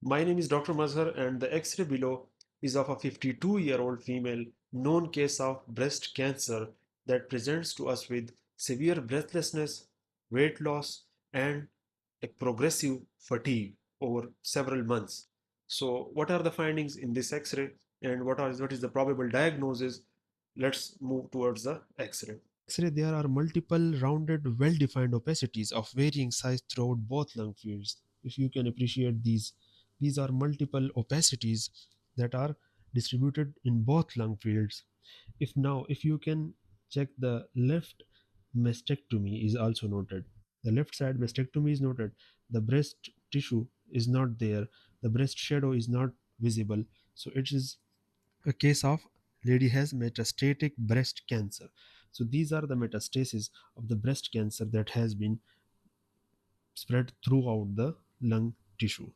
My name is Dr. Mazhar, and the X ray below is of a 52-year-old female known case of breast cancer that presents to us with severe breathlessness, weight loss, and a progressive fatigue over several months. So, what are the findings in this X ray, and what is the probable diagnosis? Let's move towards the X ray. X-ray, there are multiple rounded, well-defined opacities of varying size throughout both lung fields. If you can appreciate these are multiple opacities that are distributed in both lung fields. If you can check, the left mastectomy is also noted. The left side mastectomy is noted. The breast tissue is not there. The breast shadow is not visible. So it is a case of lady has metastatic breast cancer. So these are the metastases of the breast cancer that has been spread throughout the lung tissue.